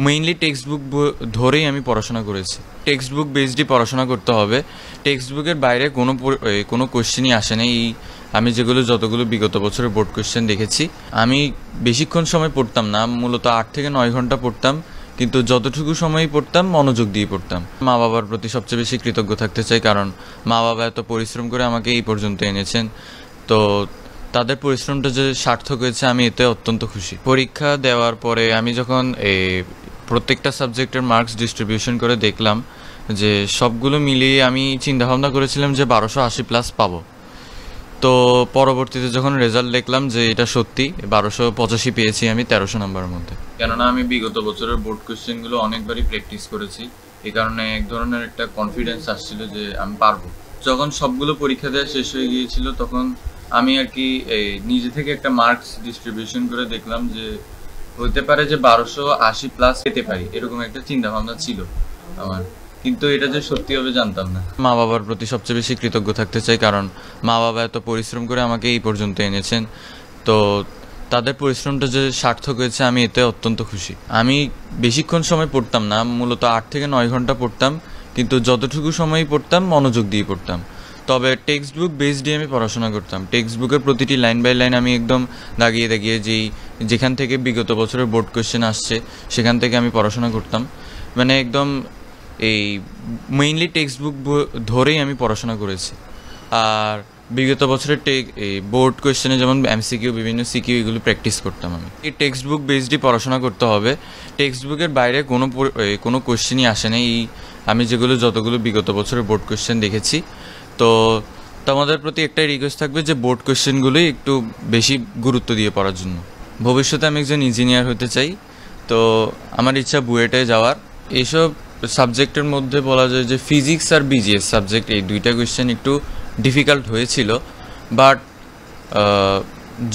Mainly text book ধরেই আমি পড়াশোনা করেছি। টেক্সট বুক বেসডই পড়াশোনা করতে হবে, টেক্সট বুকের বাইরে কোনো কোশ্চেনই আসে না। আমি যতগুলো বিগত বছরের বোর্ড কোশ্চেন দেখেছি, আমি বেশিক্ষণ সময় পড়তাম না, মূলত 8 থেকে 9 ঘন্টা পড়তাম, কিন্তু যতটুকু সময়ই পড়তাম মনোযোগ দিয়ে পড়তাম। মা বাবার প্রতি সবচেয়ে বেশি কৃতজ্ঞ থাকতে চাই, কারণ মা বাবা এত পরিশ্রম করে আমাকে এই পর্যন্ত এনেছেন। তো তাদের পরিশ্রমটা যে সার্থক হয়েছে, আমি এতে অত্যন্ত খুশি। পরীক্ষা দেওয়ার পরে আমি যখন প্রত্যেকটা সাবজেক্টের মার্কস ডিস্ট্রিবিউশন করে দেখলাম যে সবগুলো মিলিয়ে আমি চিন্তাভাবনা করেছিলাম যে 1280+ পাবো। তো পরবর্তীতে যখন রেজাল্ট দেখলাম যে এটা সত্যি 1285 পেয়েছি আমি 1300 নাম্বারের মধ্যে। কেননা আমি বিগত বছরের বোর্ড কোশ্চেনগুলো অনেকবারই প্র্যাকটিস করেছি, এই কারণে এক ধরনের একটা কনফিডেন্স আসছিল যে আমি পারবো। যখন সবগুলো পরীক্ষা দেওয়া শেষ হয়ে গিয়েছিল, তখন আমি আর কি নিজে থেকে একটা মার্কস ডিস্ট্রিবিউশন করে দেখলাম যে হতে পারে যে 1280+ পেতে পারি, এরকম একটা চিন্তা ভাবনা ছিল আমার, কিন্তু এটা যে সত্যি হবে জানতাম না। মা বাবার প্রতি সবচেয়ে বেশি কৃতজ্ঞ থাকতে চাই, কারণ মা বাবা এত পরিশ্রম করে আমাকে এই পর্যন্ত এনেছেন। তো তাদের পরিশ্রমটা যে সার্থক হয়েছে, আমি এতে অত্যন্ত খুশি। আমি বেশিক্ষণ সময় পড়তাম না, মূলত 8 থেকে 9 ঘন্টা পড়তাম, কিন্তু যতটুকু সময়ই পড়তাম মনোযোগ দিয়ে পড়তাম। তবে টেক্সট বুক বেসডই আমি পড়াশোনা করতাম। টেক্সট বুকের প্রতিটি লাইন বাই লাইন আমি একদম দাগিয়ে দাগিয়ে যেখান থেকে বিগত বছরের বোর্ড কোশ্চেন আসছে সেখান থেকে আমি পড়াশোনা করতাম, মানে একদম মেইনলি টেক্সট বুক ধরেই আমি পড়াশোনা করেছি। আর বিগত বছরের বোর্ড কোয়েশ্চেনে যেমন এমসিকিউ, বিভিন্ন সিকিউ, এগুলো প্র্যাকটিস করতাম আমি। এই টেক্সট বুক বেসডই পড়াশোনা করতে হবে, টেক্সট বুকের বাইরে কোনো কোয়েশ্চেনই আসে না। আমি যতগুলো বিগত বছরের বোর্ড কোয়েশ্চেন দেখেছি, তো তোমাদের প্রতি একটাই রিকোয়েস্ট থাকবে যে বোর্ড কোয়েশ্চেনগুলোই একটু বেশি গুরুত্ব দিয়ে পড়ার জন্য। ভবিষ্যতে আমি একজন ইঞ্জিনিয়ার হতে চাই, তো আমার ইচ্ছা বুয়েটে যাওয়ার। এইসব সাবজেক্টের মধ্যে বলা যায় যে ফিজিক্স আর বিজিএস সাবজেক্ট, এই দুইটা কোয়েশ্চেন একটু ডিফিকাল্ট হয়েছিল, বাট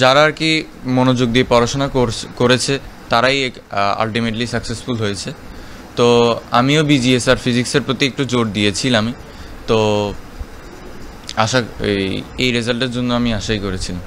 যারা আর কি মনোযোগ দিয়ে পড়াশোনা করেছে তারাই আলটিমেটলি সাকসেসফুল হয়েছে। তো আমিও বিজিএস আর ফিজিক্সের প্রতি একটু জোর দিয়েছিলাম, তো এই রেজাল্টের জন্য আমি আশাই করেছিলাম।